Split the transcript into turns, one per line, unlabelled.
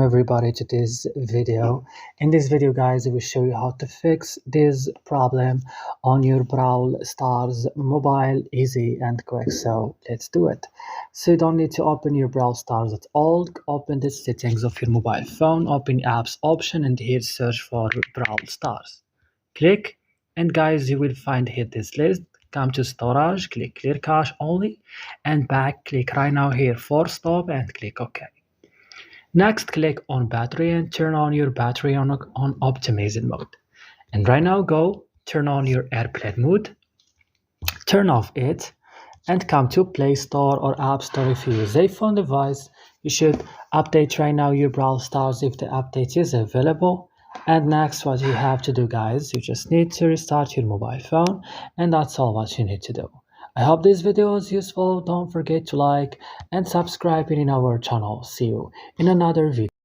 Everybody to this video. In this video guys, I will show you how to fix this problem on your Brawl Stars mobile, easy and quick. So let's do it. So you don't need to open your Brawl Stars at all. Open the settings of your mobile phone, open apps option, and here search for Brawl Stars. Click, and guys, you will find here this list. Come to storage, click clear cache only, and back, click right now here for stop and click OK. Next, click on battery and turn on your battery on optimized mode. And right now go turn on your airplane mode, turn off it, and come to Play Store or App Store. If you use a phone device, you should update right now your Brawl Stars if the update is available. And next, what you have to do guys, you just need to restart your mobile phone, and that's all what you need to do. I hope this video was useful. Don't forget to like and subscribe in our channel. See you in another video.